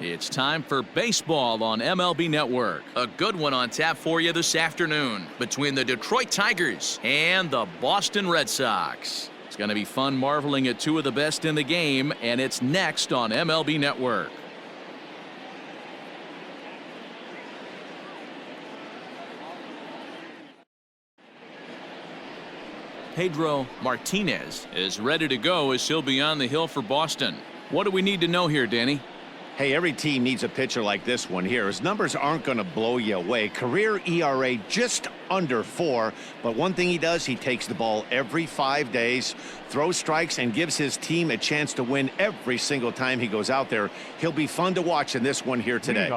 It's time for baseball on MLB Network. A good one on tap for you this afternoon between the Detroit Tigers and the Boston Red Sox. It's going to be fun marveling at two of the best in the game, and it's next on MLB Network. Pedro Martinez is ready to go as he'll be on the hill for Boston. What do we need to know here, Danny? Hey, every team needs a pitcher like this one here. His numbers aren't going to blow you away. Career ERA just under 4. But one thing he does, he takes the ball every 5 days, throws strikes, and gives his team a chance to win every single time he goes out there. He'll be fun to watch in this one here today.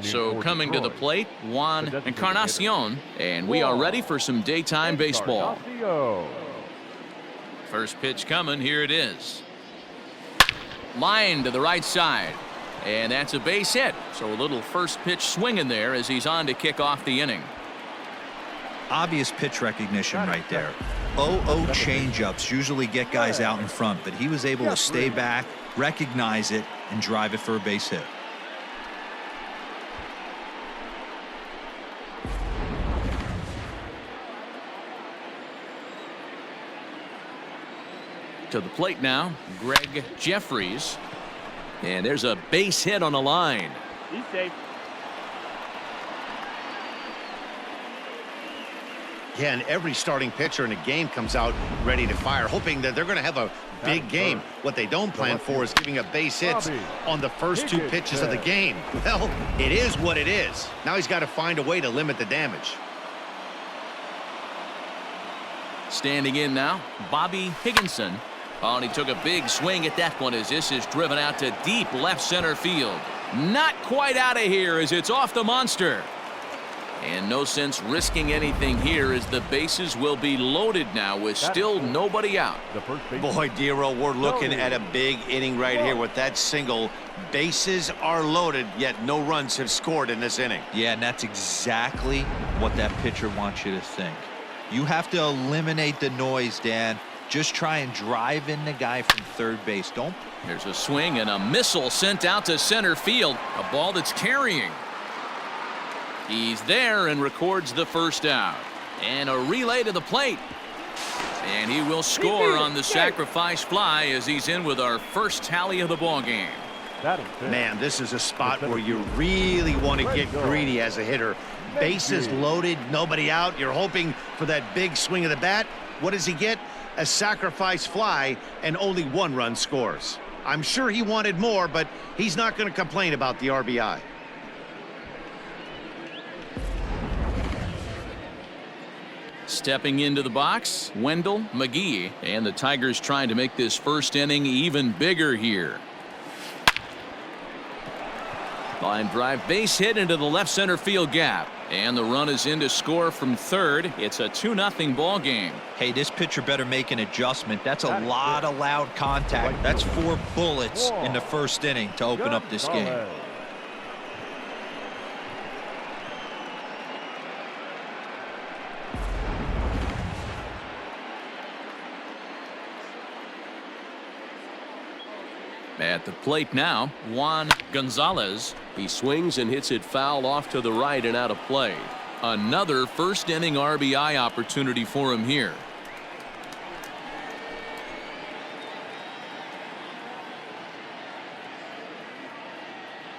So coming to the plate, Juan Encarnacion, and we are ready for some daytime baseball. First pitch coming, here it is. Line to the right side. And that's a base hit. So a little first pitch swing in there as he's on to kick off the inning. Obvious pitch recognition right there. 0-0 changeups usually get guys out in front, but he was able to stay back, recognize it, and drive it for a base hit. To the plate now, Greg Jeffries. And there's a base hit on the line. He's safe. Yeah, and every starting pitcher in a game comes out ready to fire, hoping that they're going to have a big game. What they don't plan for is giving up base hits on the first 2 pitches of the game. Well, it is what it is. Now he's got to find a way to limit the damage. Standing in now, Bobby Higginson. Oh, and he took a big swing at that one as this is driven out to deep left center field. Not quite out of here as it's off the monster. And no sense risking anything here as the bases will be loaded now with still nobody out. Boy, Dero, we're looking at a big inning right here with that single. Bases are loaded, yet no runs have scored in this inning. Yeah, and that's exactly what that pitcher wants you to think. You have to eliminate the noise, Dan. Just try and drive in the guy from third base. Don't. There's a swing and a missile sent out to center field. A ball that's carrying. He's there and records the first out. And a relay to the plate. And he will score on the sacrifice fly as he's in with our first tally of the ball game. Man, this is a spot where you really want to get greedy as a hitter. Bases loaded, nobody out. You're hoping for that big swing of the bat. What does he get? A sacrifice fly, and only 1 run scores. I'm sure he wanted more, but he's not going to complain about the RBI. Stepping into the box, Wendell McGee, and the Tigers trying to make this first inning even bigger here. Line drive base hit into the left center field gap. And the run is in to score from third. It's a 2-0 ball game. Hey, this pitcher better make an adjustment. That's a lot of loud contact. That's 4 bullets in the first inning to open up this game. At the plate now, Juan Gonzalez. He swings and hits it foul off to the right and out of play. Another first inning RBI opportunity for him here.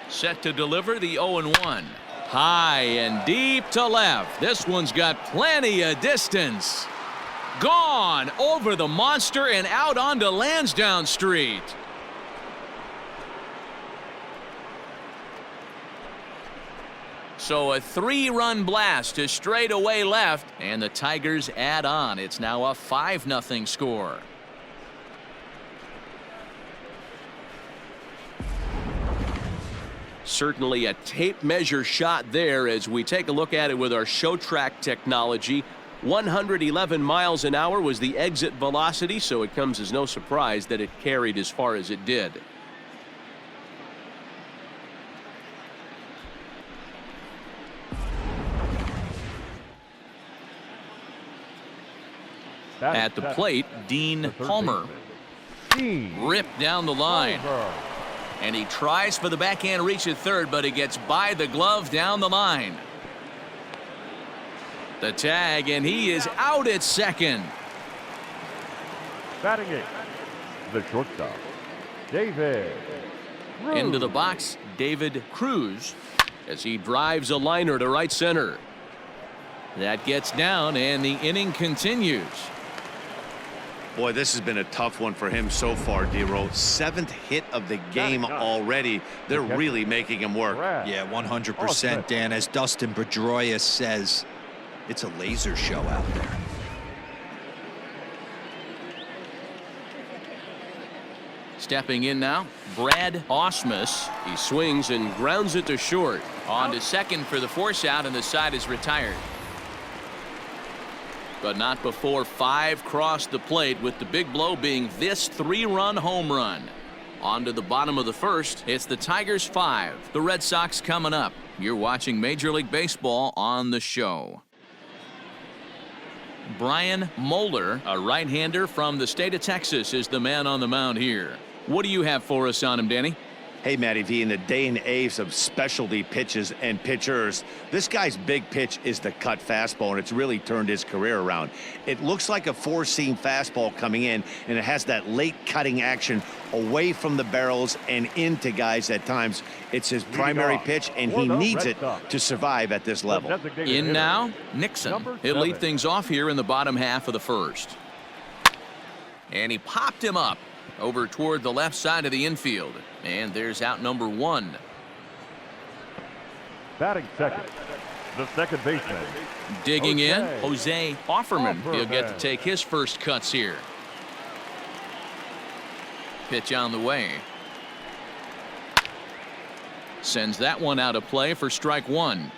Set to deliver the 0-1. High and deep to left. This one's got plenty of distance. Gone over the monster and out onto Lansdowne Street. So a 3-run blast to straightaway left, and the Tigers add on. It's now a 5-0 score. Certainly a tape measure shot there as we take a look at it with our show track technology. 111 miles an hour was the exit velocity, so it comes as no surprise that it carried as far as it did. At the plate, Dean Palmer. Ripped down the line. And he tries for the backhand reach at third, but he gets by the glove down the line. The tag, and he is out at second. Batting it, the shortstop, David Cruz. Into the box, David Cruz, as he drives a liner to right center. That gets down, and the inning continues. Boy, this has been a tough one for him so far, D-Roll. 7th hit of the game already. They're really making him work. Yeah, 100%, Dan. As Dustin Pedroia says, it's a laser show out there. Stepping in now, Brad Ausmus. He swings and grounds it to short. On to second for the force out, and the side is retired. But not before 5 crossed the plate, with the big blow being this 3-run home run. On to the bottom of the first. It's the Tigers 5, the Red Sox coming up. You're watching Major League Baseball on the show. Brian Moeller, a right-hander from the state of Texas, is the man on the mound here. What do you have for us on him, Danny? Hey, Matty V, in the day and age of specialty pitches and pitchers, this guy's big pitch is the cut fastball, and it's really turned his career around. It looks like a 4-seam fastball coming in, and it has that late cutting action away from the barrels and into guys at times. It's his primary pitch, and he needs it to survive at this level. In now, Nixon. He'll lead things off here in the bottom half of the first. And he popped him up over toward the left side of the infield. And there's out number 1. Batting second, the second baseman. Digging in, Jose Offerman. He'll get to take his first cuts here. Pitch on the way. Sends that one out of play for strike 1.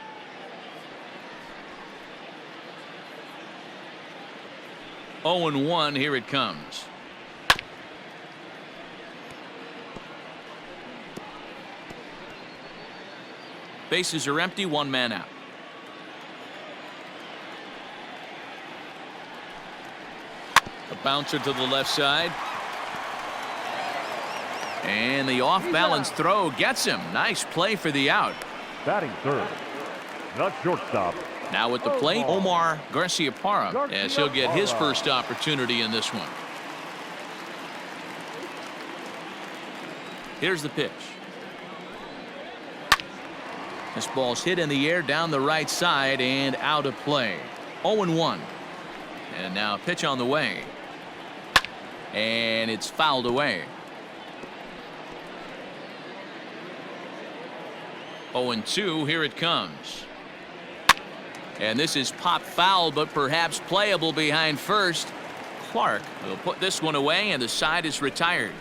Oh and 1, here it comes. Bases are empty, 1 man out. A bouncer to the left side. And the off-balance throw gets him. Nice play for the out. Batting third, the shortstop. Now at the plate, Omar Garciaparra, as he'll get his first opportunity in this one. Here's the pitch. This ball's hit in the air down the right side and out of play. 0-1. And now a pitch on the way. And it's fouled away. 0-2, here it comes. And this is pop foul, but perhaps playable behind first. Clark will put this one away, and the side is retired.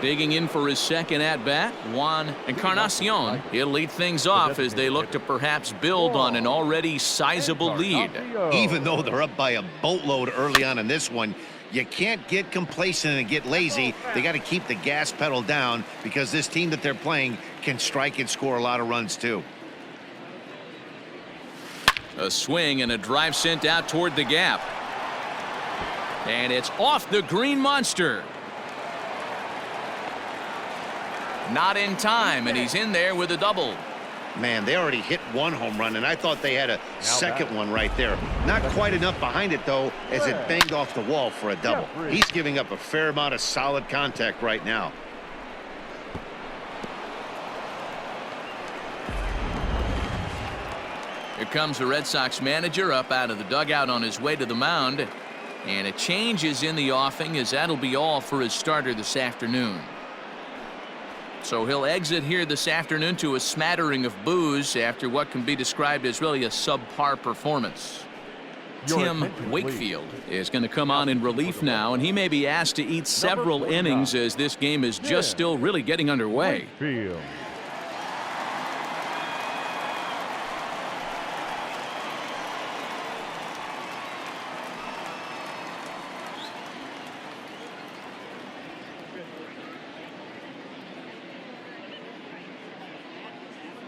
Digging in for his second at-bat, Juan Encarnacion. He'll lead things off as they look to perhaps build on an already sizable lead. Even though they're up by a boatload early on in this one, you can't get complacent and get lazy. They got to keep the gas pedal down, because this team that they're playing can strike and score a lot of runs too. A swing and a drive sent out toward the gap. And it's off the green monster. Not in time, and he's in there with a double. Man, they already hit 1 home run, and I thought they had a second one right there. Not quite enough behind it, though, as it banged off the wall for a double. He's giving up a fair amount of solid contact right now. Here comes the Red Sox manager up out of the dugout on his way to the mound. And a change is in the offing, as that'll be all for his starter this afternoon. So he'll exit here this afternoon to a smattering of boos after what can be described as really a subpar performance. Tim Wakefield is going to come on in relief now, and he may be asked to eat several innings as this game is just still really getting underway.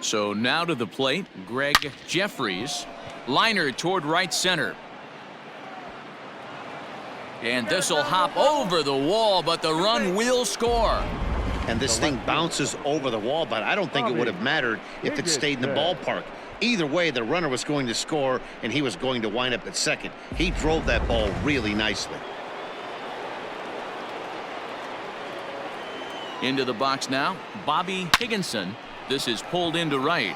So now to the plate, Greg Jeffries. Liner toward right center. And this will hop over the wall, but the run will score. And this thing bounces over the wall, but I don't think it would have mattered if it stayed in the ballpark. Either way, the runner was going to score, and he was going to wind up at second. He drove that ball really nicely. Into the box now, Bobby Higginson. This is pulled into right.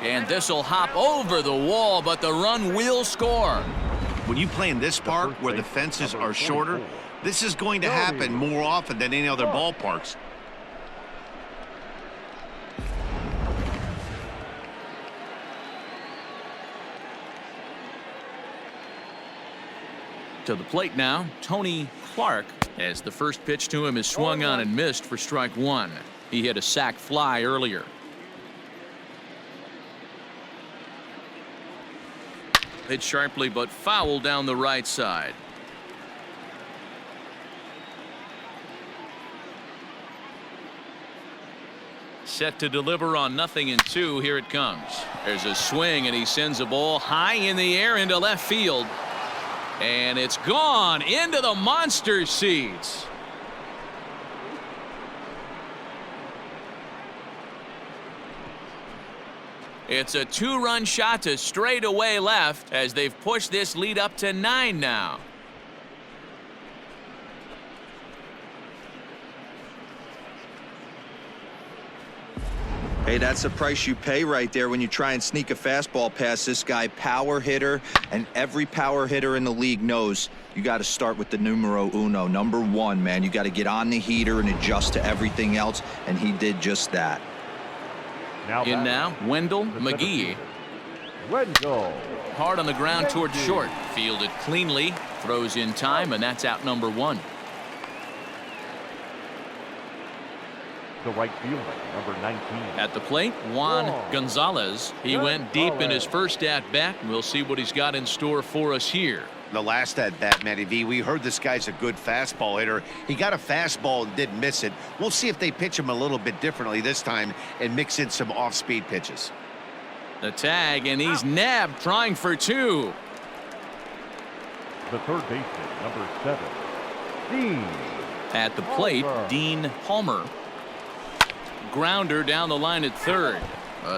And this will hop over the wall, but the run will score. When you play in this park where the fences are shorter, this is going to happen more often than any other ballparks. To the plate now, Tony Clark, as the first pitch to him is swung on and missed for strike one. He hit a sac fly earlier. Hit sharply but foul down the right side. Set to deliver on 0-2. Here it comes. There's a swing and he sends a ball high in the air into left field. And it's gone into the monster seats. It's a two-run shot to straightaway left as they've pushed this lead up to 9 now. Hey, that's the price you pay right there when you try and sneak a fastball past this guy. Power hitter, and every power hitter in the league knows you got to start with the numero uno, number one, man. You got to get on the heater and adjust to everything else, and he did just that. In now, Wendell McGee. Wendell. Hard on the ground towards short. Fielded cleanly. Throws in time, and that's out number 1. The right fielder, number 19. At the plate, Juan Gonzalez. He went deep in his first at-bat. We'll see what he's got in store for us here. The last at-bat, Matty V, we heard this guy's a good fastball hitter. He got a fastball and didn't miss it. We'll see if they pitch him a little bit differently this time and mix in some off-speed pitches. The tag, and he's nabbed, trying for 2. The third baseman, number 7. Dean. At the plate, Dean Palmer. Grounder down the line at third.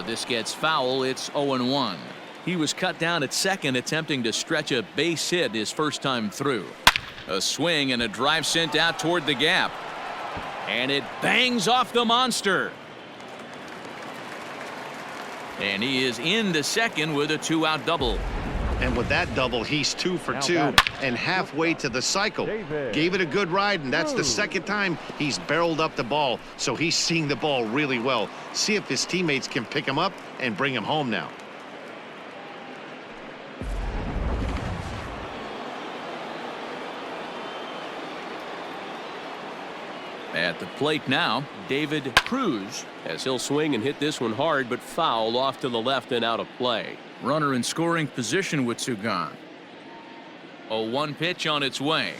This gets foul. It's 0-1. He was cut down at second, attempting to stretch a base hit his first time through. A swing and a drive sent out toward the gap. And it bangs off the monster. And he is into second with a 2-out double. And with that double, he's 2 for 2 and halfway to the cycle. Gave it a good ride, and that's the second time he's barreled up the ball. So he's seeing the ball really well. See if his teammates can pick him up and bring him home now. At the plate now, David Cruz, as he'll swing and hit this one hard, but foul off to the left and out of play. Runner in scoring position with 2 gone. A 1 pitch on its way.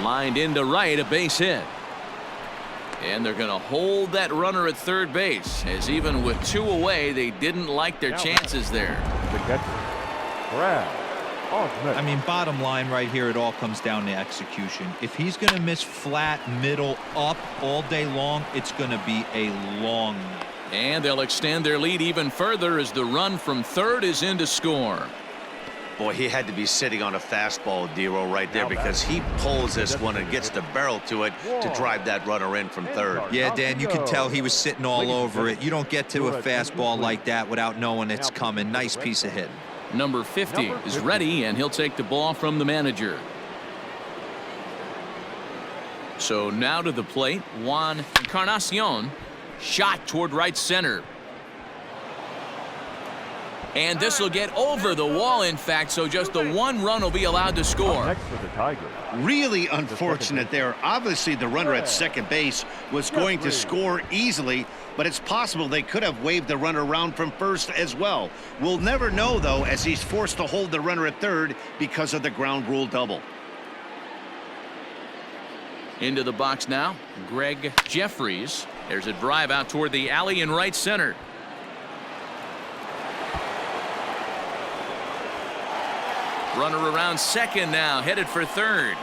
Lined into right, a base hit. And they're going to hold that runner at third base, as even with 2 away, they didn't like their chances there. The catcher, Brad. I mean, bottom line right here, it all comes down to execution. If he's going to miss flat, middle, up all day long, it's going to be a long night. And they'll extend their lead even further as the run from third is in to score. Boy, he had to be sitting on a fastball, Dero, right there, because he pulls this one and gets the barrel to it to drive that runner in from third. Yeah, Dan, you can tell he was sitting all over it. You don't get to a fastball like that without knowing it's coming. Nice piece of hitting. Number 50 is ready, and he'll take the ball from the manager. So now to the plate, Juan Encarnacion. Shot toward right center. And this will get over the wall, in fact, so just the 1 run will be allowed to score. Next for the Tigers. Really unfortunate there. Obviously, the runner at second base was going to score easily, but it's possible they could have waved the runner around from first as well. We'll never know, though, as he's forced to hold the runner at third because of the ground rule double. Into the box now, Greg Jeffries. There's a drive out toward the alley in right center. Runner around second now, headed for third.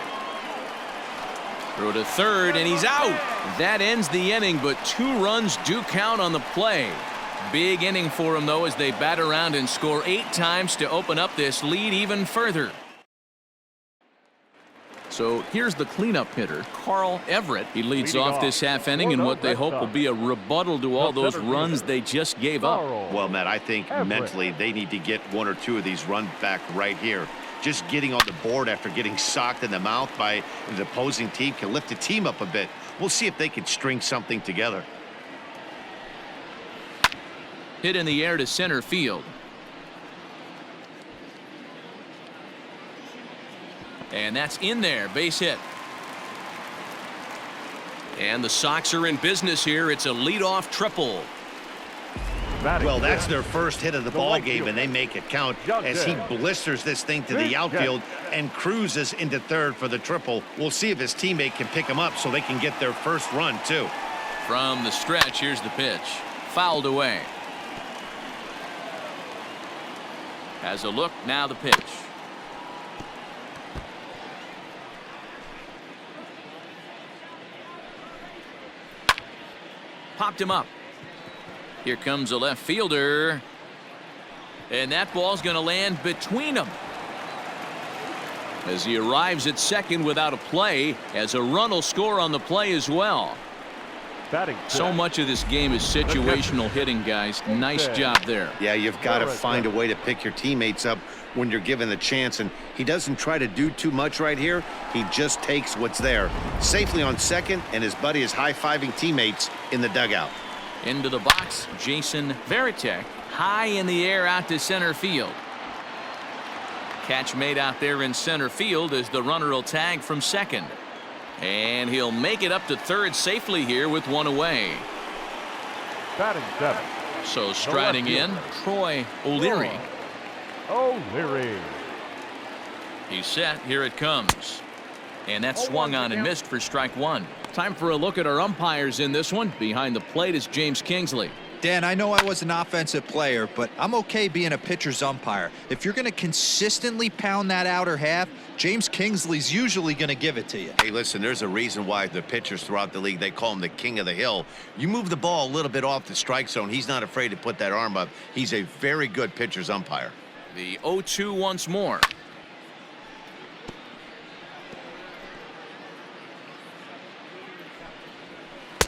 Throw to third, and he's out. That ends the inning, but 2 runs do count on the play. Big inning for him, though, as they bat around and score 8 times to open up this lead even further. So here's the cleanup hitter, Carl Everett. He leads off this half inning in what they hope will be a rebuttal to all those runs they just gave up. Well, Matt, I think mentally they need to get 1 or 2 of these runs back right here. Just getting on the board after getting socked in the mouth by the opposing team can lift the team up a bit. We'll see if they can string something together. Hit in the air to center field. And that's in there, base hit. And the Sox are in business here. It's a leadoff triple. Well, that's their first hit of the ball game, and they make it count as he blisters this thing to the outfield and cruises into third for the triple. We'll see if his teammate can pick him up so they can get their first run, too. From the stretch, here's the pitch. Fouled away. Has a look, now the pitch. Popped him up. Here comes a left fielder. And that ball's going to land between them. As he arrives at second without a play, as a run will score on the play as well. So much of this game is situational hitting, guys. Nice job there. Yeah, you've got to find a way to pick your teammates up when you're given the chance, and he doesn't try to do too much right here. He just takes what's there. Safely on second, and his buddy is high-fiving teammates in the dugout. Into the box, Jason Varitek, high in the air out to center field. Catch made out there in center field as the runner will tag from second. And he'll make it up to third safely here with 1 away. Batting 7. So striding in, Troy O'Leary. He's set. Here it comes. And that swung on and missed for strike 1. Time for a look at our umpires in this one. Behind the plate is James Kingsley. Dan, I know I was an offensive player, but I'm okay being a pitcher's umpire. If you're going to consistently pound that outer half, James Kingsley's usually going to give it to you. Hey, listen, there's a reason why the pitchers throughout the league, they call him the king of the hill. You move the ball a little bit off the strike zone, he's not afraid to put that arm up. He's a very good pitcher's umpire. The 0-2 once more.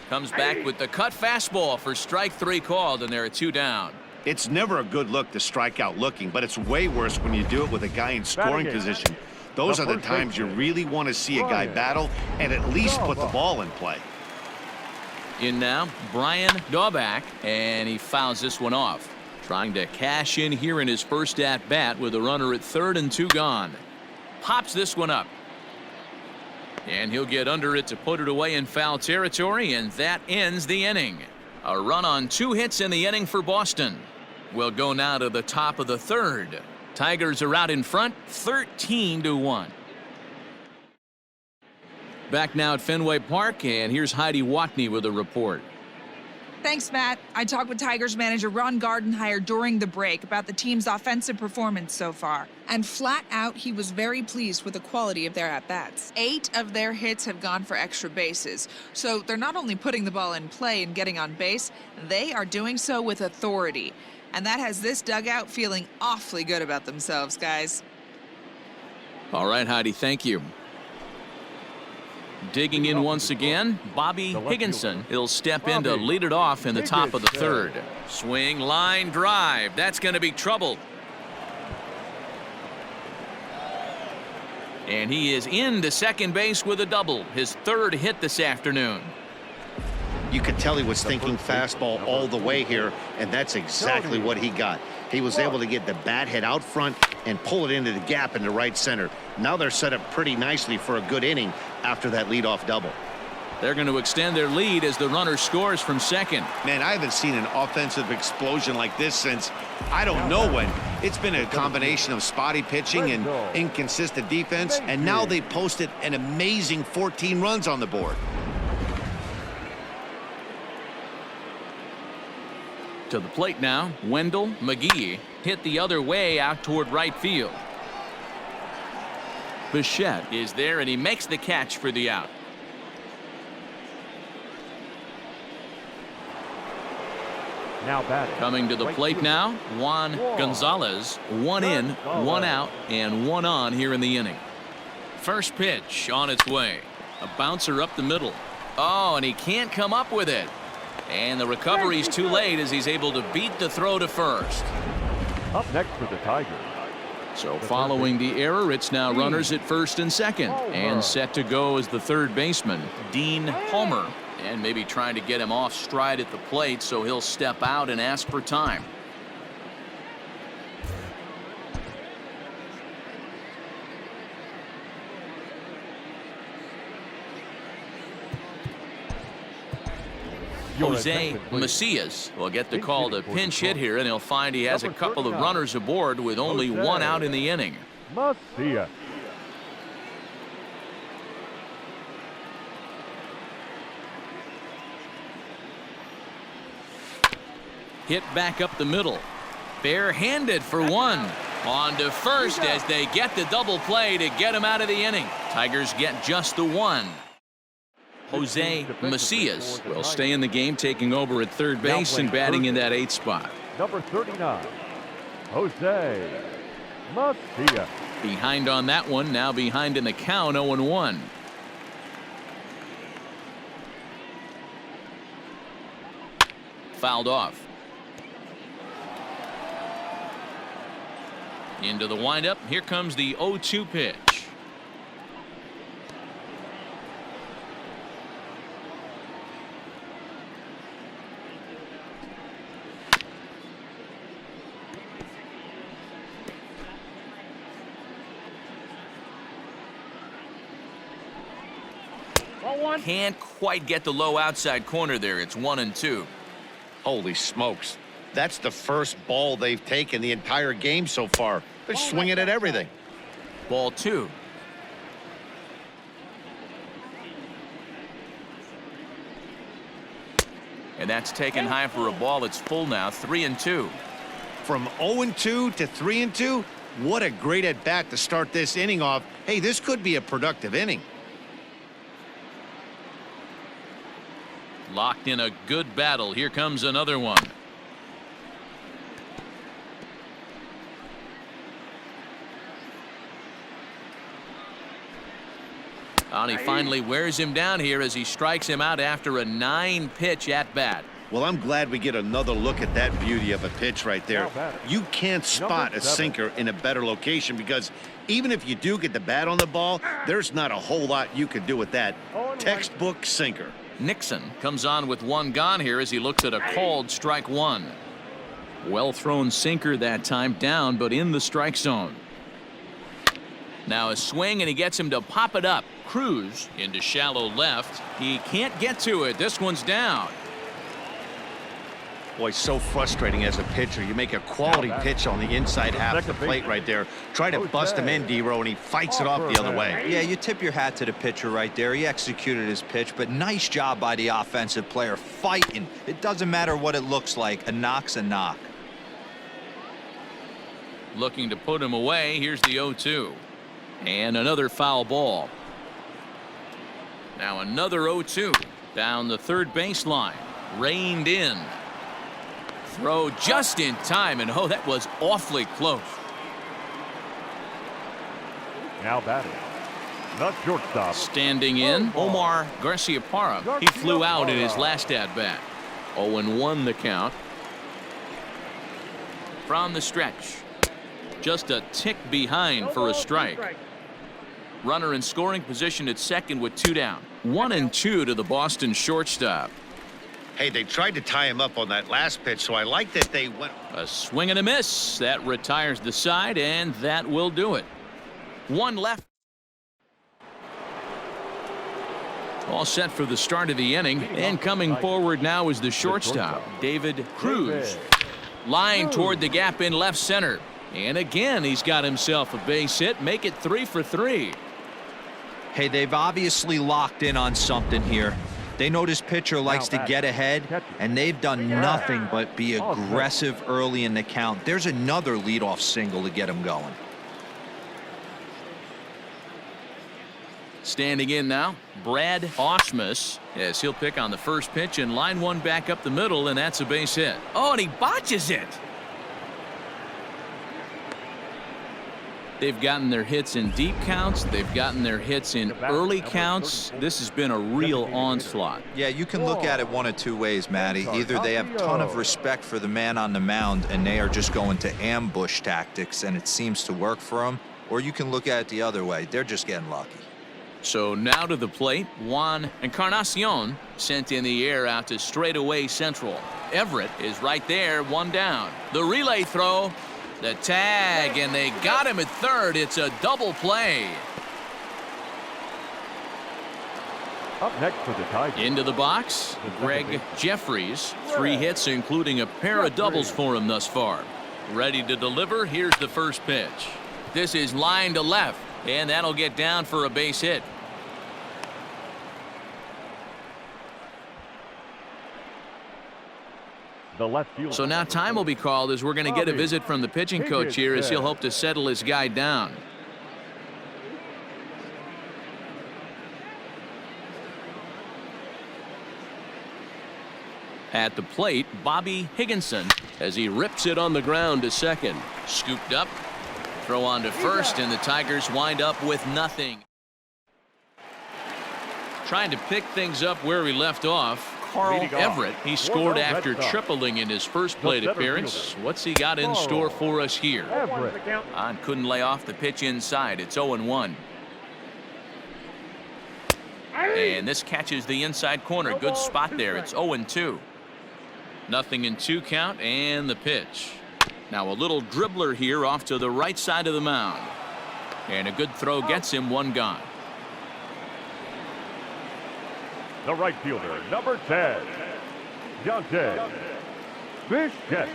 Comes back with the cut fastball for strike 3 called, and there are 2 down. It's never a good look to strike out looking, but it's way worse when you do it with a guy in scoring position. Those are the times you really want to see a guy battle and at least put the ball in play. In now, Brian Daubach, and he fouls this one off. Trying to cash in here in his first at-bat with a runner at third and 2 gone. Pops this one up. And he'll get under it to put it away in foul territory, and that ends the inning. A run on 2 hits in the inning for Boston. We'll go now to the top of the third. Tigers are out in front, 13-1. Back now at Fenway Park, and here's Heidi Watney with a report. Thanks, Matt. I talked with Tigers manager Ron Gardenhire during the break about the team's offensive performance so far. And flat out, he was very pleased with the quality of their at-bats. 8 of their hits have gone for extra bases. So they're not only putting the ball in play and getting on base, they are doing so with authority. And that has this dugout feeling awfully good about themselves, guys. All right, Heidi, thank you. Digging in once again, Bobby Higginson. He'll step in to lead it off in the top of the third. Swing, line, drive. That's going to be trouble. And he is into second base with a double. His 3rd hit this afternoon. You could tell he was thinking fastball all the way here, and that's exactly what he got. He was able to get the bat head out front and pull it into the gap in the right center. Now they're set up pretty nicely for a good inning after that leadoff double. They're going to extend their lead as the runner scores from second. Man, I haven't seen an offensive explosion like this since I don't know when. It's been a combination of spotty pitching and inconsistent defense, and now they posted an amazing 14 runs on the board. To the plate now, Wendell McGee hit the other way out toward right field. Bichette is there, and he makes the catch for the out. Now batting. Coming to the Right plate fielder, now, Juan Gonzalez. One in, one out, and one on here in the inning. First pitch on its way. A bouncer up the middle. Oh, and he can't come up with it. And the recovery's too late as he's able to beat the throw to first. Up next for the Tigers. So following the error, it's now runners at first and second. And set to go is the third baseman, Dean Palmer. And maybe trying to get him off stride at the plate, so he'll step out and ask for time. Jose Macias will get the call to pinch hit here, and he'll find he has a couple of runners aboard with only one out in the inning. Macias. Hit back up the middle. Barehanded for one. On to first as they get the double play to get him out of the inning. Tigers get just the one. Jose Macias will stay in the game, taking over at third base and batting in that 8th spot. Number 39, Jose Macias. Behind on that one, now behind in the count, 0-1. Fouled off. Into the windup. Here comes the 0-2 pitch. Can't quite get the low outside corner there. It's 1-2. Holy smokes. That's the first ball they've taken the entire game so far. They're swinging at everything. Ball 2. And that's taken high for a ball. It's full now, 3-2. From 0-2 to 3-2, what a great at bat to start this inning off. Hey, this could be a productive inning. Locked in a good battle. Here comes another one. And he finally wears him down here as he strikes him out after a 9-pitch at bat. Well, I'm glad we get another look at that beauty of a pitch right there. You can't spot a sinker in a better location, because even if you do get the bat on the ball, there's not a whole lot you can do with that. Textbook sinker. Nixon comes on with one gone here as he looks at a called strike one. Well thrown sinker that time, down but in the strike zone. Now a swing, and he gets him to pop it up. Cruz into shallow left. He can't get to it. This one's down. Boy, so frustrating as a pitcher. You make a quality pitch on the inside half of the plate right there. Try to bust him in, D-Row, and he fights it off the other way. Yeah, you tip your hat to the pitcher right there. He executed his pitch, but nice job by the offensive player fighting. It doesn't matter what it looks like. A knock's a knock. Looking to put him away. Here's the 0-2. And another foul ball. Now another 0-2. Down the third baseline. Reined in. Throw just in time, and oh, that was awfully close. Now batting, the shortstop. Standing in, Omar Garciaparra. He flew out in his last at-bat. 0-1 the count. From the stretch. Just a tick behind for a strike. Runner in scoring position at second with 2 down. 1-2 to the Boston shortstop. Hey, they tried to tie him up on that last pitch, so I like that they went. A swing and a miss. That retires the side, and that will do it. One left. All set for the start of the inning, and coming forward now is the shortstop, David Cruz. Line toward the gap in left center. And again, he's got himself a base hit. Make it 3 for 3. Hey, they've obviously locked in on something here. They know this pitcher likes to get ahead, and they've done nothing but be aggressive early in the count. There's another leadoff single to get him going. Standing in now, Brad Ausmus, as he'll pick on the first pitch and line one back up the middle, and that's a base hit. Oh, and he botches it. They've gotten their hits in deep counts. They've gotten their hits in early counts. This has been a real onslaught. Yeah, you can look at it one of two ways, Matty. Either they have a ton of respect for the man on the mound and they are just going to ambush tactics and it seems to work for them, or you can look at it the other way. They're just getting lucky. So now to the plate, Juan Encarnacion sent in the air out to straightaway central. Everett is right there, one down. The relay throw. The tag, and they got him at third. It's a double play. Up next for the Tigers. Into the box, Greg Jeffries. 3 hits, including a pair of doubles for him thus far. Ready to deliver. Here's the first pitch. This is line to left, and that'll get down for a base hit. The left fielder. So now time will be called as we're going to get a visit from the pitching coach here as he'll hope to settle his guy down. At the plate, Bobby Higginson as he rips it on the ground to second. Scooped up, throw on to first, and the Tigers wind up with nothing. Trying to pick things up where we left off. Carl Everett, he scored after tripling in his first plate appearance. What's he got in store for us here? On couldn't lay off the pitch inside. It's 0-1. And this catches the inside corner. Good spot there. It's 0-2. Nothing in 2 count, and the pitch. Now a little dribbler here off to the right side of the mound. And a good throw gets him, 1 gone. The right fielder, number 10, Dante Bichette.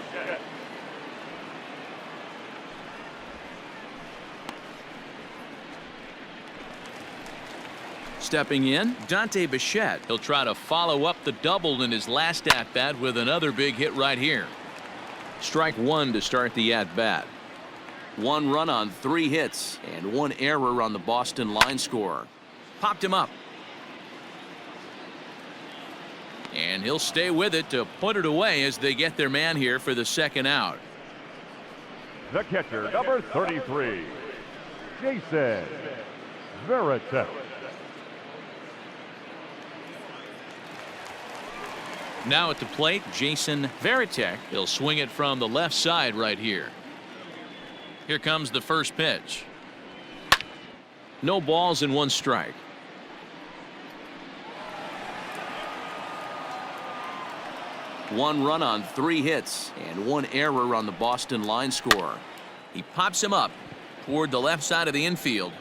Stepping in, Dante Bichette. He'll try to follow up the double in his last at-bat with another big hit right here. Strike 1 to start the at-bat. 1 run on 3 hits and 1 error on the Boston line scorer. Popped him up. And he'll stay with it to put it away as they get their man here for the second out. The catcher, number 33, Jason Varitek. Now at the plate, Jason Varitek. He'll swing it from the left side right here. Here comes the first pitch. No balls and 1 strike. One run on 3 hits and 1 error on the Boston line scorer. He pops him up toward the left side of the infield.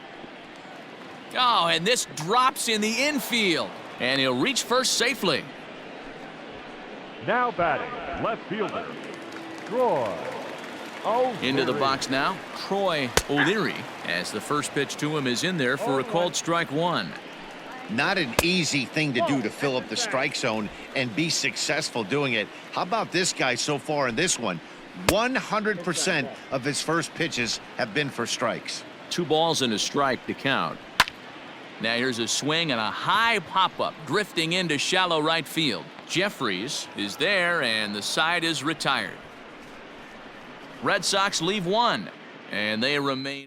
Oh, and this drops in the infield. And he'll reach first safely. Now batting, left fielder, Troy O'Leary. Into the box now, Troy O'Leary, as the first pitch to him is in there for a called strike 1. Not an easy thing to do to fill up the strike zone and be successful doing it. How about this guy so far in this one? 100% of his first pitches have been for strikes. 2 balls and a strike to count. Now here's a swing and a high pop-up drifting into shallow right field. Jeffries is there and the side is retired. Red Sox leave 1 and they remain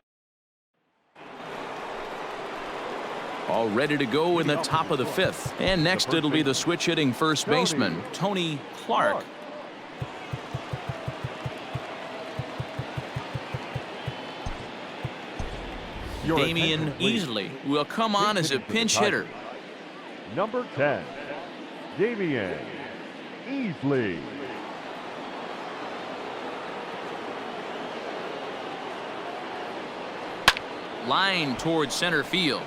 all ready to go in the top of the 5th. And next it'll be the switch hitting first baseman, Tony Clark. Damian Easley will come on as a pinch hitter. Number 10, Damian Easley. Line towards center field.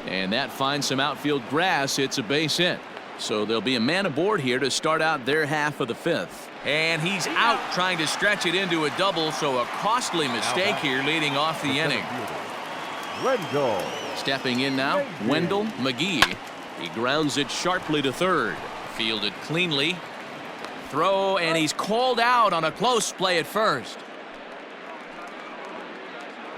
And that finds some outfield grass. It's a base hit. So there'll be a man aboard here to start out their half of the 5th. And he's out trying to stretch it into a double, so a costly mistake here leading off the inning. Wendell. Stepping in now, Wendell McGee. He grounds it sharply to third. Fielded cleanly. Throw, and he's called out on a close play at first.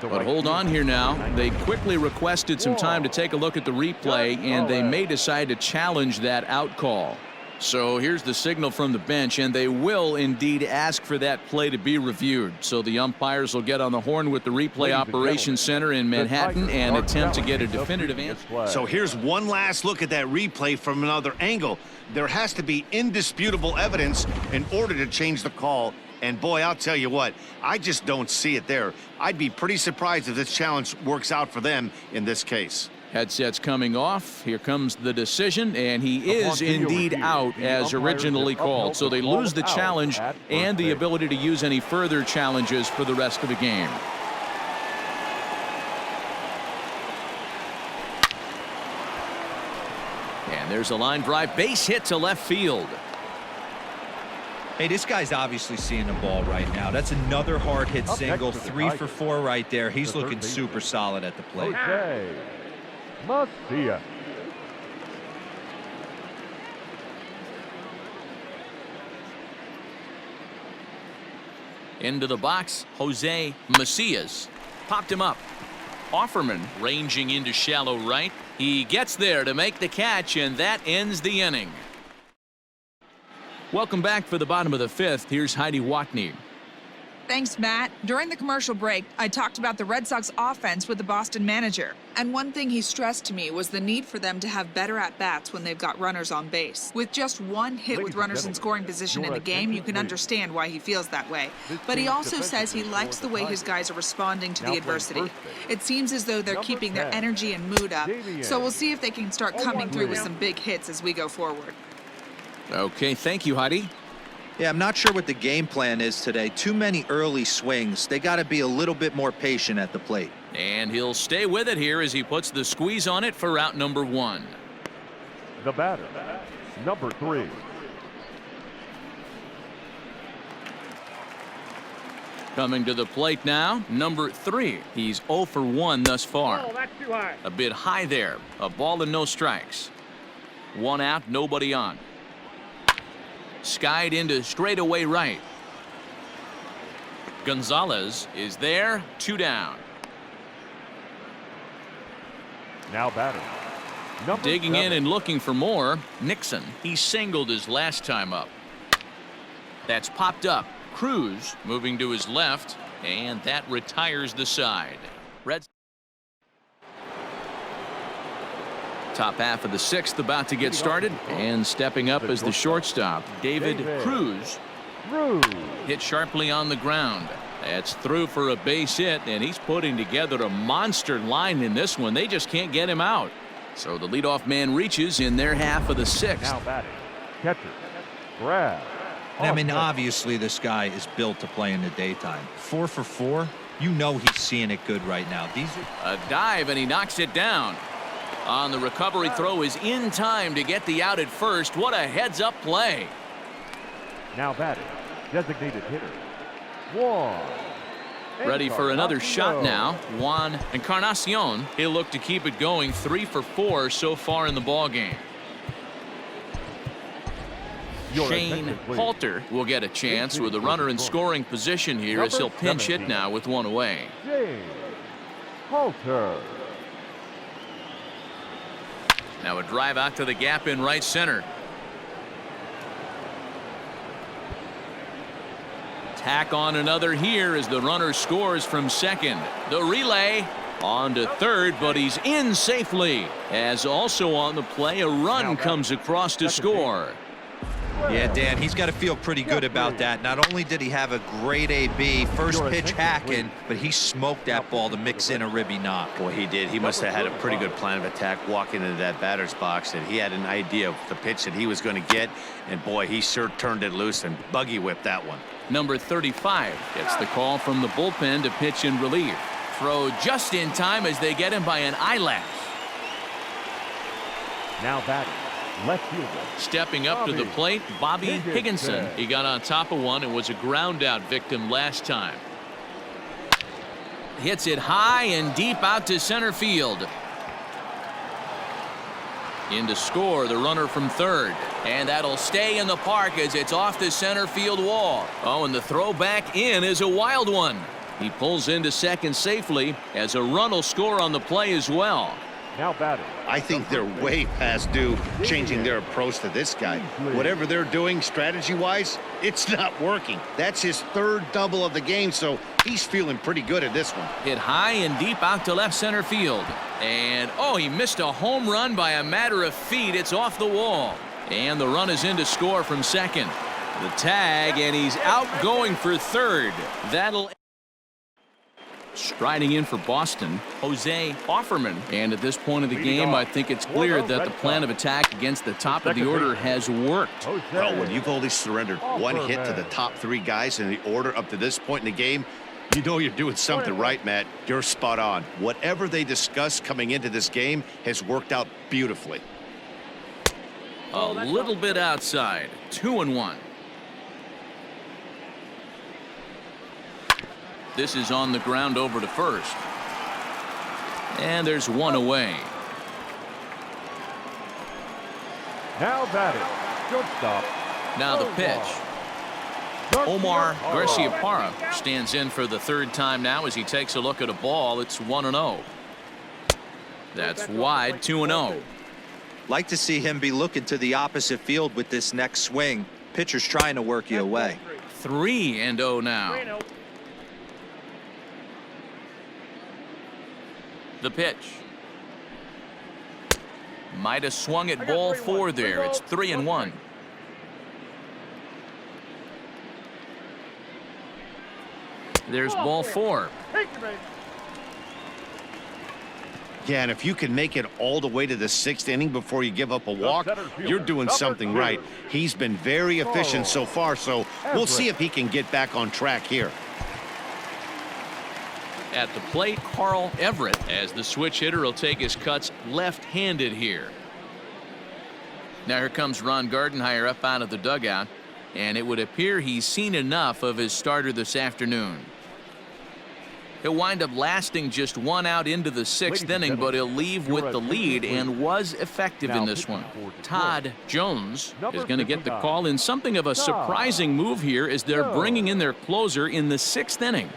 But hold on here now. They quickly requested some time to take a look at the replay, and they may decide to challenge that out call. So here's the signal from the bench, and they will indeed ask for that play to be reviewed. So the umpires will get on the horn with the replay operations center in Manhattan and attempt to get a definitive answer. So here's one last look at that replay from another angle. There has to be indisputable evidence in order to change the call. And boy, I'll tell you what, I just don't see it there. I'd be pretty surprised if this challenge works out for them in this case. Headsets coming off. Here comes the decision, and he is indeed out as originally called. So they lose the challenge and the ability to use any further challenges for the rest of the game. And there's a line drive base hit to left field. Hey, this guy's obviously seeing the ball right now. That's another hard hit single, 3 for 4 right there. He's looking super solid at the plate. Jose Macias. Into the box, Jose Macias popped him up. Offerman ranging into shallow right. He gets there to make the catch, and that ends the inning. Welcome back for the bottom of the 5th. Here's Heidi Watney. Thanks, Matt. During the commercial break, I talked about the Red Sox offense with the Boston manager. And one thing he stressed to me was the need for them to have better at-bats when they've got runners on base. With just one hit with runners in scoring position in the game, you can understand why he feels that way. But he also says he likes the way his guys are responding to the adversity. It seems as though they're keeping their energy and mood up. So we'll see if they can start coming through with some big hits as we go forward. Okay, thank you, Heidi. Yeah, I'm not sure what the game plan is today. Too many early swings. They got to be a little bit more patient at the plate. And he'll stay with it here as he puts the squeeze on it for out number 1. The batter, number 3. Coming to the plate now, number 3. He's 0 for 1 thus far. Oh, that's too high. A bit high there. A ball and no strikes. 1 out, nobody on. Skied into straightaway right. Gonzalez is there, 2 down. Now batter. Number Digging 7. in and looking for more. Nixon. He singled his last time up. That's popped up. Cruz moving to his left, and that retires the side. Reds. Top half of the 6th about to get started, and stepping up as the shortstop, David Cruz. Hit sharply on the ground. That's through for a base hit, and he's putting together a monster line in this one. They just can't get him out. So the leadoff man reaches in their half of the 6th. Now batting, catcher, Brad. I mean, obviously this guy is built to play in the daytime. 4 for 4. You know he's seeing it good right now. A dive, and he knocks it down. On the recovery throw is in time to get the out at first. What a heads-up play. Now batting, designated hitter, Juan. Ready for another shot now. Juan Encarnacion. He'll look to keep it going. 3 for 4 so far in the ball game. Shane Halter will get a chance with a runner in scoring position here as he'll pinch hit now with 1 away. Shane Halter. Now a drive out to the gap in right center. Tack on another here as the runner scores from second. The relay on to third, but he's in safely. As also on the play, a run comes across to score. Yeah, Dan, he's got to feel pretty good about that. Not only did he have a great AB, first pitch hacking, but he smoked that ball to mix in a ribby knock. Boy, he did. He must have had a pretty good plan of attack walking into that batter's box, and he had an idea of the pitch that he was going to get, and boy, he sure turned it loose and buggy whipped that one. Number 35 gets the call from the bullpen to pitch in relief. Throw just in time as they get him by an eyelash. Now batting, left fielder. Stepping up to the plate, Bobby Higginson. He got on top of one and was a ground out victim last time. Hits it high and deep out to center field. In to score the runner from third. And that'll stay in the park as it's off the center field wall. Oh, and the throw back in is a wild one. He pulls into second safely as a run will score on the play as well. Now batting. I think they're way past due changing their approach to this guy. Whatever they're doing strategy-wise, it's not working. That's his third double of the game, so he's feeling pretty good at this one. Hit high and deep out to left center field. And, oh, he missed a home run by a matter of feet. It's off the wall. And the run is in to score from second. The tag, and he's out going for third. That'll... Striding in for Boston, Jose Offerman. And at this point of the game, I think it's clear that the plan of attack against the top of the order has worked. Well, when you've only surrendered one hit to the top three guys in the order up to this point in the game, you know you're doing something right, Matt. You're spot on. Whatever they discussed coming into this game has worked out beautifully. A little bit outside. 2-1. This is on the ground over to first. And there's one away. Now batting. Shortstop. Now the pitch. Omar Garciaparra stands in for the third time now as he takes a look at a ball. It's 1-0. That's wide. 2-0. Like to see him be looking to the opposite field with this next swing. Pitcher's trying to work you away. 3-0 now. The pitch. Might have swung at ball 4 there. It's 3-1. There's ball 4. Yeah, and if you can make it all the way to the 6th inning before you give up a walk, you're doing something right. He's been very efficient so far, so we'll see if he can get back on track here. At the plate, Carl Everett, as the switch hitter will take his cuts left-handed here. Now here comes Ron Gardenhire up out of the dugout, and it would appear he's seen enough of his starter this afternoon. He'll wind up lasting just 1 out into the 6th inning, but he'll leave with the lead and was effective in this one. Todd Jones is going to get the call in something of a surprising move here as they're bringing in their closer in the 6th inning.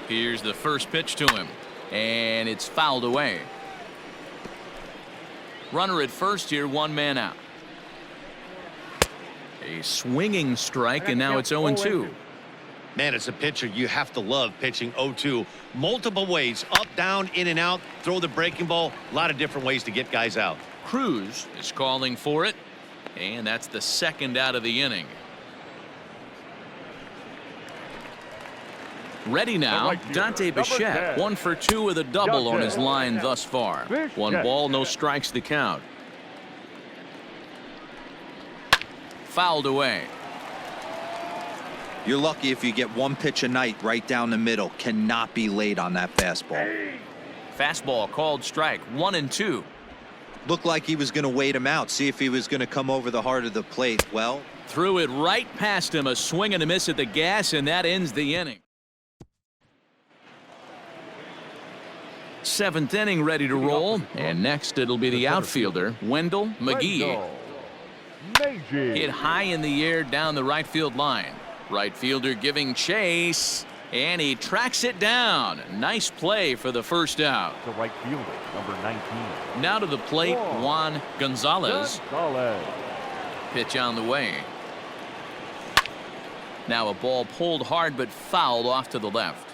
Here's the first pitch to him, and it's fouled away. Runner at first here, 1 man out. A swinging strike, and now it's 0-2. Man, as a pitcher, you have to love pitching 0-2. Multiple ways, up, down, in and out, throw the breaking ball. A lot of different ways to get guys out. Cruz is calling for it, and that's the 2nd out of the inning. Ready now, Dante Bichette, 1 for 2 with a double on his line thus far. 1 ball, no strikes the count. Fouled away. You're lucky if you get 1 pitch a night right down the middle. Cannot be late on that fastball. Fastball called strike. 1-2. Looked like he was going to wait him out, see if he was going to come over the heart of the plate. Well, threw it right past him. A swing and a miss at the gas, and that ends the inning. 7th inning ready to roll, and next it'll be the outfielder, Wendell McGee. Hit high in the air down the right field line. Right fielder giving chase, and he tracks it down. Nice play for the first out. The right fielder, number 19. Now to the plate, Juan Gonzalez. Pitch on the way. Now a ball pulled hard but fouled off to the left.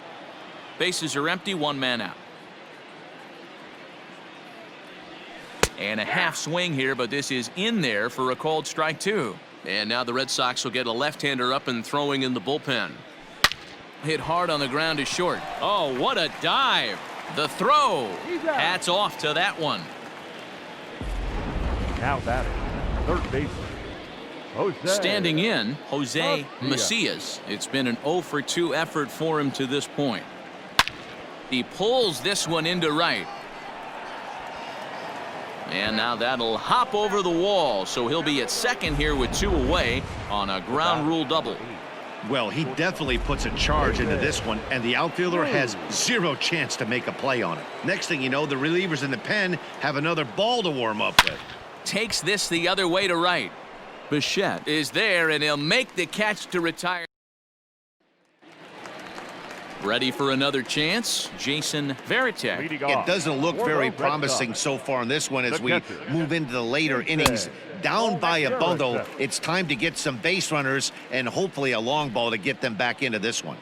Bases are empty, 1 man out. And a half swing here, but this is in there for a called strike 2. And now the Red Sox will get a left-hander up and throwing in the bullpen. Hit hard on the ground is short. Oh, what a dive. The throw. Hats off to that one. Now batting. Third baseman. Jose. Standing in, Jose Macias. It's been an 0 for 2 effort for him to this point. He pulls this one into right. And now that'll hop over the wall, so he'll be at second here with 2 away on a ground rule double. Well, he definitely puts a charge into this one, and the outfielder has 0 chance to make a play on it. Next thing you know, the relievers in the pen have another ball to warm up with. Takes this the other way to right. Bichette is there, and he'll make the catch to retire. Ready for another chance? Jason Varitek. Leading It off doesn't look for very the Red promising Sox. so far in this one as The we catcher, move into the later innings. Down by a bundle, it's time to get some base runners and hopefully a long ball to get them back into this one.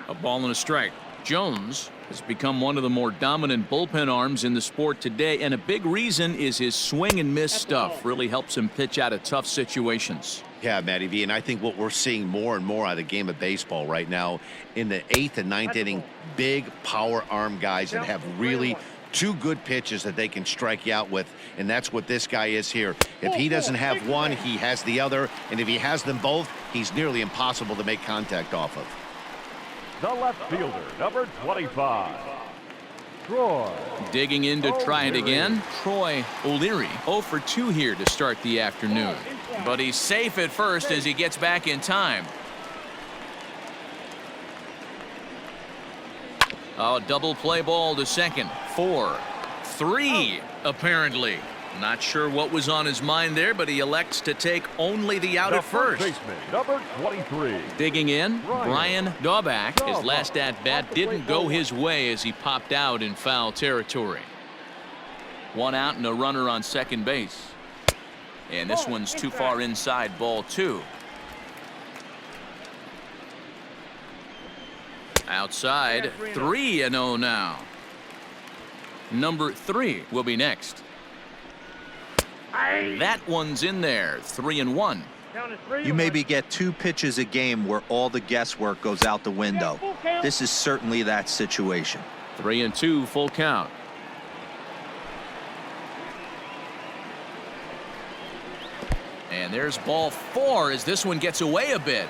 A ball and a strike. Jones has become one of the more dominant bullpen arms in the sport today, and a big reason is his swing and miss stuff. Really helps him pitch out of tough situations. Yeah, Matty V, and I think what we're seeing more and more out of the game of baseball right now in the 8th and 9th inning, big power arm guys that have really two good pitches that they can strike you out with, and that's what this guy is here. If he doesn't have one, he has the other, and if he has them both, he's nearly impossible to make contact off of. The left fielder, number 25, Troy. Digging in to try it again, Troy O'Leary. 0 for 2 here to start the afternoon. But he's safe at first as he gets back in time. Oh, double play ball to second. 4, 3, apparently. Not sure what was on his mind there, but he elects to take only the out The at first. baseman, number 23. Digging in, Brian Daubach. His last at-bat didn't go his way as he popped out in foul territory. 1 out and a runner on second base. And this one's too far inside, ball 2. Outside, 3-0 now. Number 3 will be next. That one's in there, 3-1. You maybe get 2 pitches a game where all the guesswork goes out the window. This is certainly that situation. 3-2, full count. And there's ball 4 as this one gets away a bit.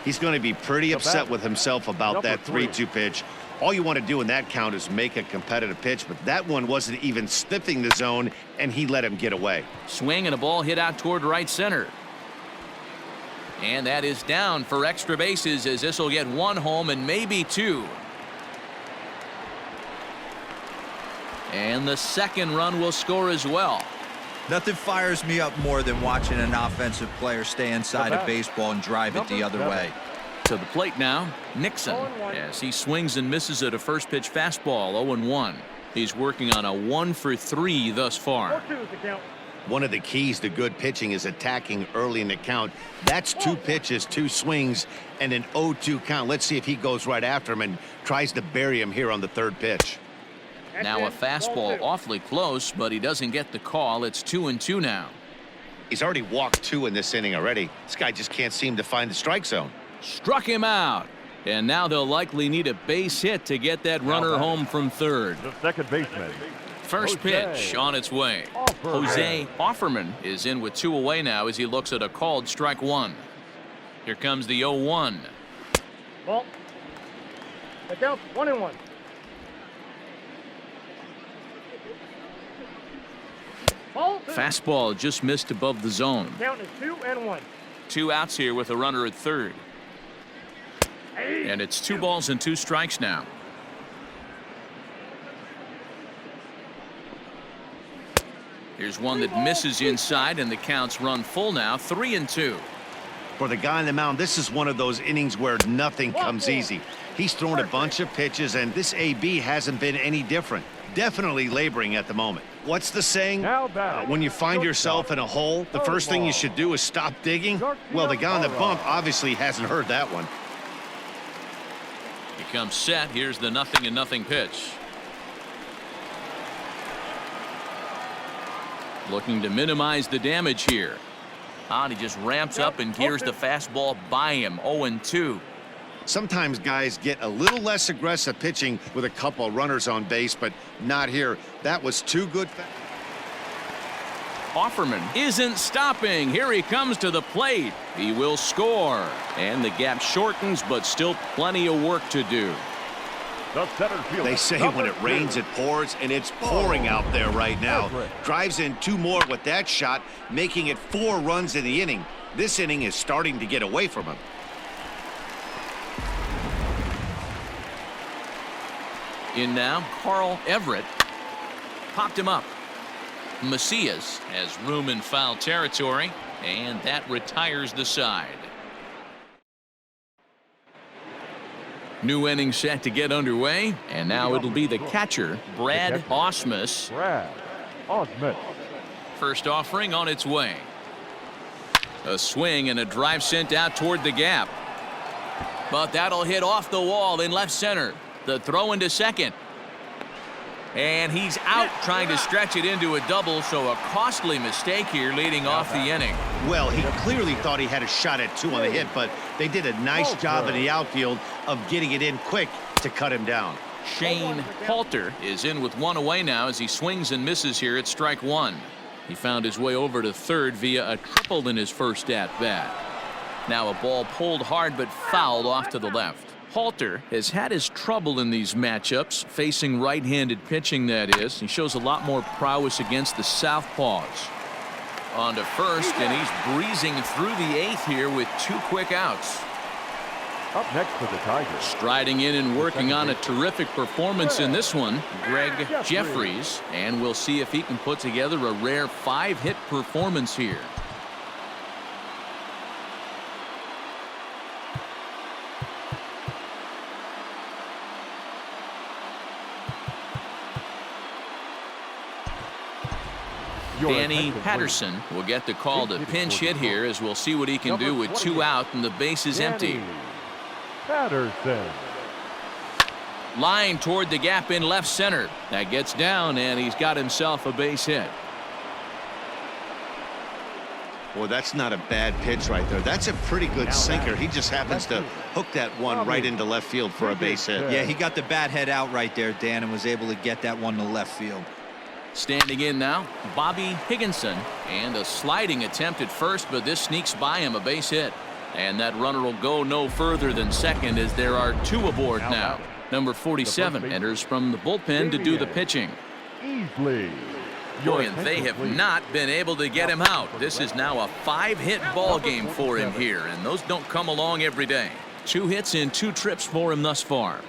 He's going to be pretty upset with himself about Number that 3. 3-2 pitch. All you want to do in that count is make a competitive pitch, but that one wasn't even sniffing the zone, and he let him get away. Swing and a ball hit out toward right center. And that is down for extra bases as this will get 1 home and maybe 2. And the second run will score as well. Nothing fires me up more than watching an offensive player stay inside of baseball and drive it the other way. To the plate now, Nixon, as he swings and misses at a first pitch fastball, 0-1. He's working on a 1 for 3 thus far. One of the keys to good pitching is attacking early in the count. That's 2 pitches, 2 swings, and an 0-2 count. Let's see if he goes right after him and tries to bury him here on the 3rd pitch. Now a fastball awfully close, but he doesn't get the call. It's 2-2 now. He's already walked 2 in this inning already. This guy just can't seem to find the strike zone. Struck him out. And now they'll likely need a base hit to get that runner home from third. The second baseman, First pitch on its way. Jose Offerman is in with 2 away now as he looks at a called strike 1. Here comes the 0-1. Ball. The count 1-1. Ball. Fastball just missed above the zone. Count is 2-1. 2 outs here with a runner at third. And it's 2 balls and 2 strikes now. Here's one that misses inside, and the count's run full now, 3-2. For the guy on the mound, this is one of those innings where nothing comes easy. He's thrown a bunch of pitches, and this AB hasn't been any different. Definitely laboring at the moment. What's the saying? When you find yourself in a hole, the first thing you should do is stop digging. Well, the guy on the bump obviously hasn't heard that one. He comes set. Here's the 0-0 pitch. Looking to minimize the damage here. He just ramps up and gears the fastball by him. 0-2. Sometimes guys get a little less aggressive pitching with a couple runners on base, but not here. That was too good. Offerman isn't stopping. Here he comes to the plate. He will score. And the gap shortens, but still plenty of work to do. the center field. They say when it rains, it pours, and it's pouring out there right now. Drives in 2 more with that shot, making it 4 runs in the inning. This inning is starting to get away from him. In now, Carl Everett popped him up. Macias has room in foul territory, and that retires the side. New inning set to get underway, and now it'll be the catcher, Brad Ausmus. Brad Ausmus. First offering on its way. A swing and a drive sent out toward the gap. But that'll hit off the wall in left center. The throw into second. And he's out trying to stretch it into a double, so a costly mistake here leading off the inning. Well, he clearly thought he had a shot at 2 on the hit, but they did a nice job in the outfield of getting it in quick to cut him down. Shane Halter is in with 1 away now as he swings and misses here at strike 1. He found his way over to third via a triple in his first at-bat. Now a ball pulled hard but fouled off to the left. Halter has had his trouble in these matchups, facing right-handed pitching, that is. He shows a lot more prowess against the southpaws. On to first, and he's breezing through the 8th here with 2 quick outs. Up next for the Tigers. Striding in and working on a terrific performance in this one, Greg Jeffries. And we'll see if he can put together a rare 5-hit performance here. Danny Patterson will get the call to pinch hit here, as we'll see what he can do with 2 out and the base is empty. Patterson. Line toward the gap in left center. That gets down, and he's got himself a base hit. Well, that's not a bad pitch right there. That's a pretty good sinker. He just happens to hook that one right into left field for a base hit. Yeah, he got the bat head out right there, Dan, and was able to get that one to left field. Standing in now, Bobby Higginson, and a sliding attempt at first, but this sneaks by him, a base hit. And that runner will go no further than second, as there are 2 aboard now. Number 47 enters from the bullpen to do the pitching. Easley. Boy, and they have not been able to get him out. This is now a 5-hit ball game for him here, and those don't come along every day. 2 hits in 2 trips for him thus far.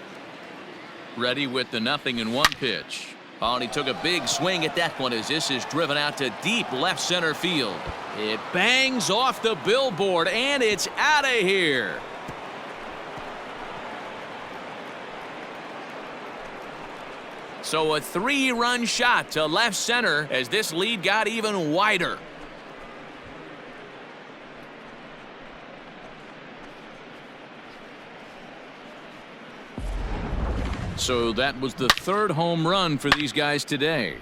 Ready with the 0-1 pitch. Oh, and he took a big swing at that one as this is driven out to deep left center field. It bangs off the billboard, and it's out of here. So a 3-run shot to left center as this lead got even wider. So that was the 3rd home run for these guys today.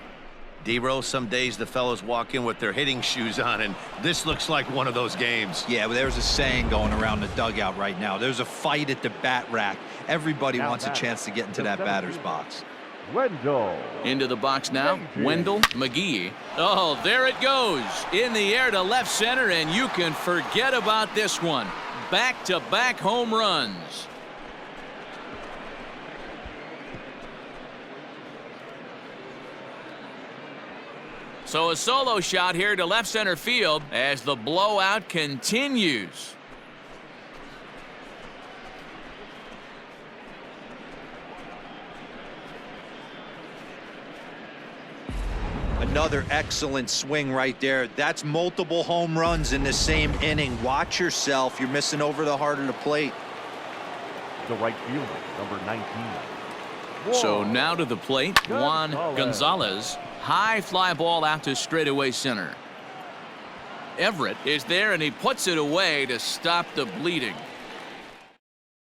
D-Rose, some days the fellows walk in with their hitting shoes on, and this looks like one of those games. Yeah, well, there's a saying going around the dugout right now. There's a fight at the bat rack. Everybody wants a chance to get into that batter's box. Wendell. Into the box now, Wendell McGee. Oh, there it goes. In the air to left center, and you can forget about this one. Back-to-back home runs. So a solo shot here to left center field as the blowout continues. Another excellent swing right there. That's multiple home runs in the same inning. Watch yourself. You're missing over the heart of the plate. The right fielder, number 19. So now to the plate, Juan Gonzalez. High fly ball out to straightaway center. Everett is there, and he puts it away to stop the bleeding.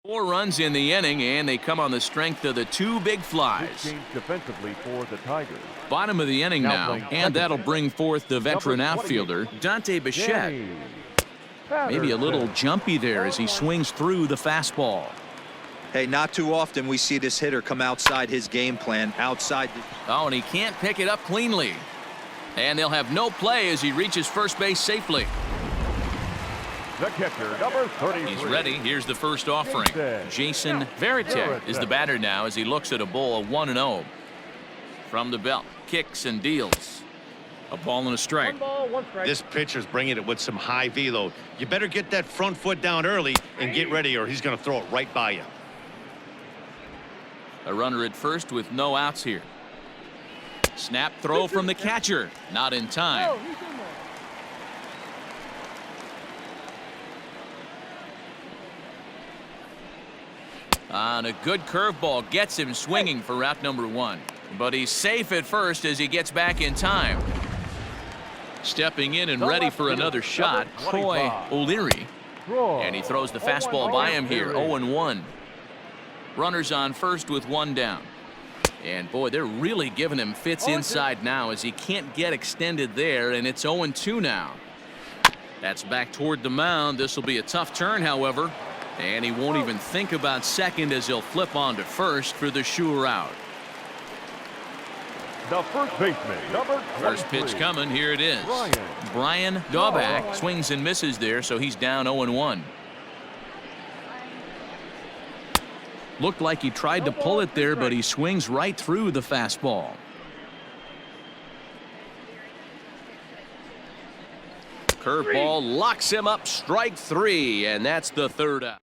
4 runs in the inning, and they come on the strength of the 2 big flies. Change defensively for the Tigers. Bottom of the inning now, and that'll bring forth the veteran outfielder, Dante Bichette. Maybe a little jumpy there as he swings through the fastball. Hey, not too often we see this hitter come outside his game plan, outside. Oh, and he can't pick it up cleanly. And they'll have no play as he reaches first base safely. The catcher, number 33. He's ready. Here's the first offering. Jason Varitek is the batter now as he looks at a ball of 1-0. From the belt, kicks and deals. A ball and a strike. 1 ball, 1 strike. This pitcher's bringing it with some high velo. You better get that front foot down early and get ready, or he's going to throw it right by you. A runner at first with no outs here. Snap throw from the catcher. Not in time. On a good curveball, gets him swinging for route number 1. But he's safe at first as he gets back in time. Stepping in and ready for another shot, Troy O'Leary. And he throws the fastball by him here, 0-1. Runners on first with 1 down. And boy, they're really giving him fits inside now as he can't get extended there, and it's 0-2 now. That's back toward the mound. This will be a tough turn, however. And he won't even think about second as he'll flip on to first for the sure out. The first baseman, number 23. First pitch coming. Here it is. Brian Daubach swings and misses there, so he's down 0-1. Looked like he tried to pull it there, but he swings right through the fastball. Curveball locks him up, strike 3, and that's the third out.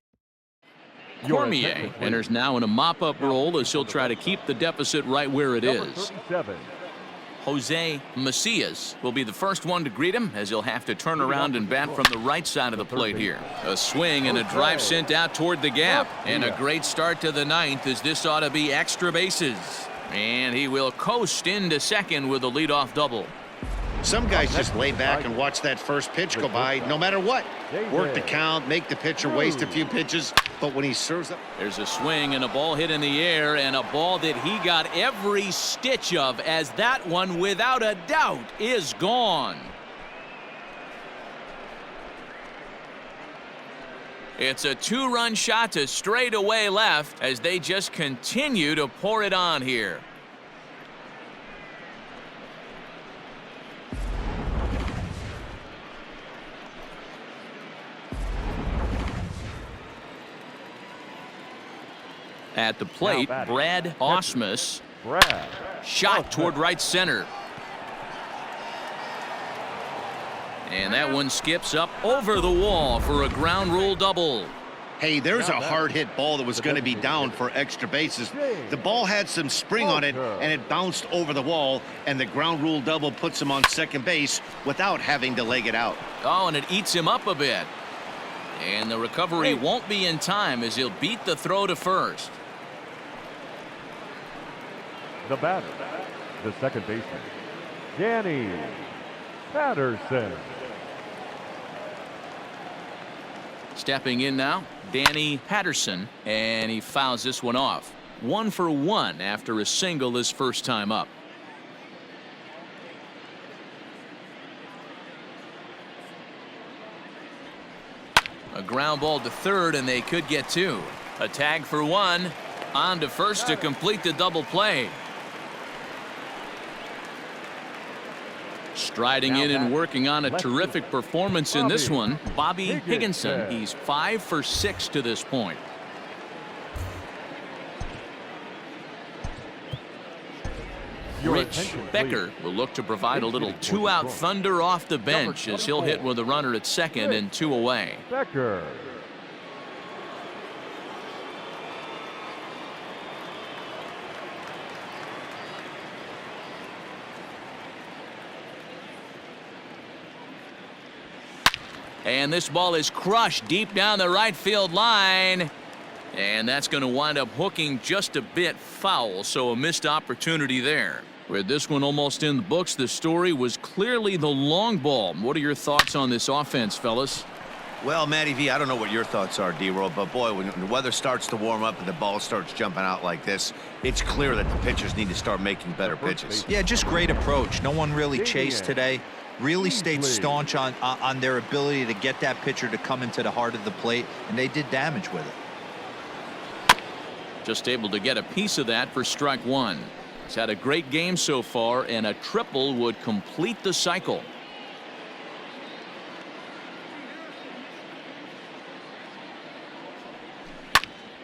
Cormier enters now in a mop-up role as he'll try to keep the deficit right where it is. Jose Macias will be the first one to greet him as he'll have to turn around and bat from the right side of the plate here. A swing and a drive sent out toward the gap. And a great start to the 9th as this ought to be extra bases. And he will coast into second with a leadoff double. Some guys just lay back and watch that first pitch go by no matter what. Work the count, make the pitcher waste a few pitches, but when he serves up. There's a swing and a ball hit in the air, and a ball that he got every stitch of, as that one without a doubt is gone. It's a 2-run shot to straightaway left as they just continue to pour it on here. At the plate, Brad Ausmus. Shot toward right center. And that one skips up over the wall for a ground rule double. Hey, there's a hard hit ball that was going to be down for extra bases. The ball had some spring on it, and it bounced over the wall, and the ground rule double puts him on second base without having to leg it out. Oh, and it eats him up a bit. And the recovery won't be in time as he'll beat the throw to first. The batter, the second baseman, Danny Patterson. Stepping in now, Danny Patterson, and he fouls this one off. 1 for 1 after a single his first time up. A ground ball to third, and they could get 2. A tag for 1. On to first to complete the double play. Striding in and working on a terrific performance in this one, Bobby Higginson. He's 5 for 6 to this point. Rich Becker will look to provide a little 2-out thunder off the bench as he'll hit with a runner at second and 2 away. Becker. And this ball is crushed deep down the right field line. And that's going to wind up hooking just a bit foul, so a missed opportunity there. With this one almost in the books, the story was clearly the long ball. What are your thoughts on this offense, fellas? Well, Matty V, I don't know what your thoughts are, D-Roll, but boy, when the weather starts to warm up and the ball starts jumping out like this, it's clear that the pitchers need to start making better pitches. Yeah, just great approach. No one really chased today. Really stayed staunch on their ability to get that pitcher to come into the heart of the plate, and they did damage with it. Just able to get a piece of that for strike 1. He's had a great game so far, and a triple would complete the cycle.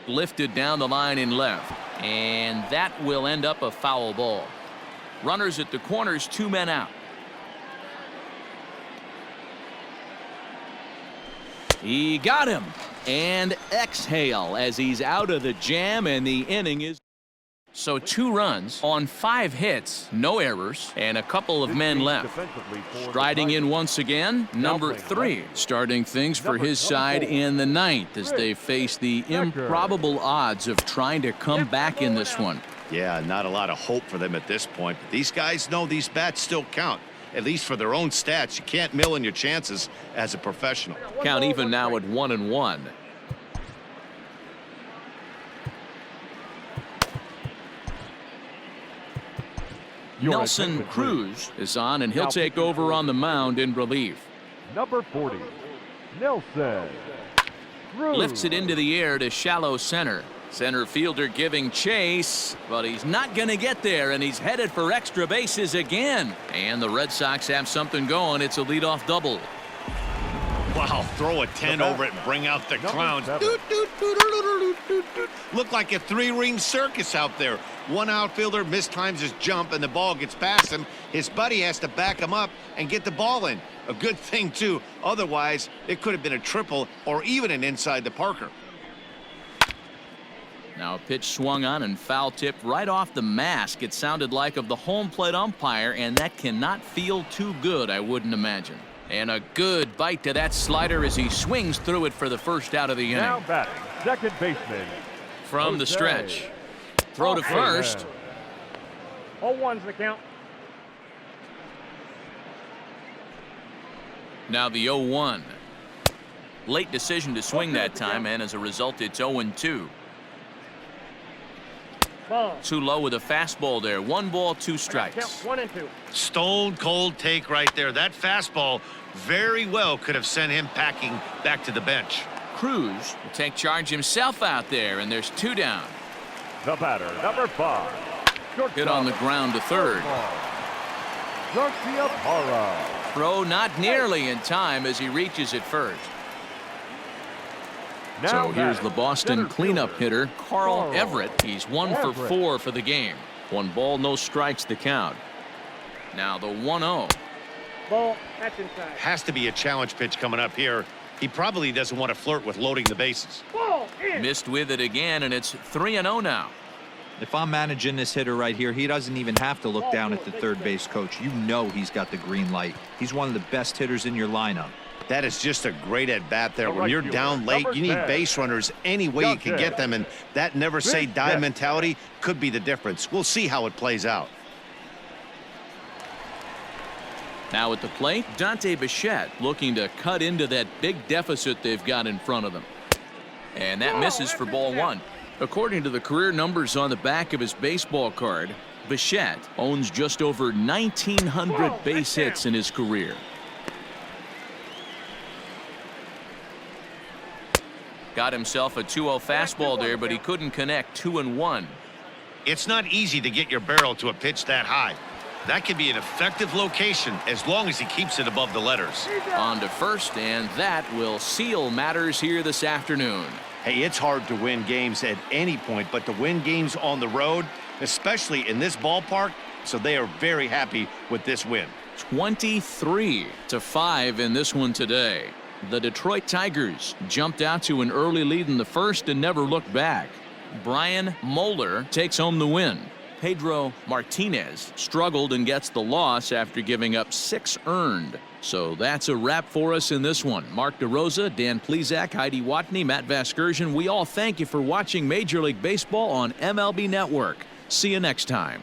Lifted down the line in left, and that will end up a foul ball. Runners at the corners, 2 men out. He got him, and exhale as he's out of the jam, and the inning is. So 2 runs on 5 hits, no errors, and a couple of men left. Striding in once again, number 3, starting things for his side in the 9th as they face the improbable odds of trying to come back in this one. Yeah, not a lot of hope for them at this point, but these guys know these bats still count, at least for their own stats. You can't mill in your chances as a professional. Count even now at 1-1. Nelson Cruz is on, and he'll take over on the mound in relief. Number 40, Nelson Cruz. Lifts it into the air to shallow center. Center fielder giving chase, but he's not going to get there, and he's headed for extra bases again. And the Red Sox have something going. It's a leadoff double. Wow, throw a 10 over it and bring out the clowns. Look like a 3-ring circus out there. One outfielder mistimes his jump and the ball gets past him. His buddy has to back him up and get the ball in. A good thing, too. Otherwise, it could have been a triple or even an inside the Parker. Now a pitch swung on and foul tipped right off the mask. It sounded like of the home plate umpire, and that cannot feel too good, I wouldn't imagine. And a good bite to that slider as he swings through it for the first out of the inning. Now batting, second baseman. From the stretch. Throw to first. 0-1's the count. Now the 0-1. Late decision to swing that time, and as a result, it's 0-2. Ball. Too low with a fastball there. 1 ball, 2 Count strikes. 1 and 2. Stone cold take right there. That fastball very well could have sent him packing back to the bench. Cruz will take charge himself out there, and there's 2 down. The batter, number 5. Hit on the ground to third. Garciaparra. Throw not nearly in time as he reaches at first. So here's the Boston cleanup hitter, Carl Everett. He's 1 for 4 for the game. 1 ball, no strikes the count. Now the 1-0. Ball. That's inside. Has to be a challenge pitch coming up here. He probably doesn't want to flirt with loading the bases. Ball. In. Missed with it again, and it's 3-0 now. If I'm managing this hitter right here, he doesn't even have to look down at the third base coach. You know he's got the green light. He's one of the best hitters in your lineup. That is just a great at-bat there. When you're down late, you need base runners any way you can get them, and that never-say-die mentality could be the difference. We'll see how it plays out. Now at the plate, Dante Bichette looking to cut into that big deficit they've got in front of them. And that misses for ball 1. According to the career numbers on the back of his baseball card, Bichette owns just over 1,900 base hits in his career. Got himself a 2-0 fastball there, but he couldn't connect. 2-1. It's not easy to get your barrel to a pitch that high. That can be an effective location as long as he keeps it above the letters. On to first, and that will seal matters here this afternoon. Hey, it's hard to win games at any point, but to win games on the road, especially in this ballpark, so they are very happy with this win. 23-5 in this one today. The Detroit Tigers jumped out to an early lead in the first and never looked back. Brian Moeller takes home the win. Pedro Martinez struggled and gets the loss after giving up 6 earned. So that's a wrap for us in this one. Mark DeRosa, Dan Plesac, Heidi Watney, Matt Vasgersian, we all thank you for watching Major League Baseball on MLB Network. See you next time.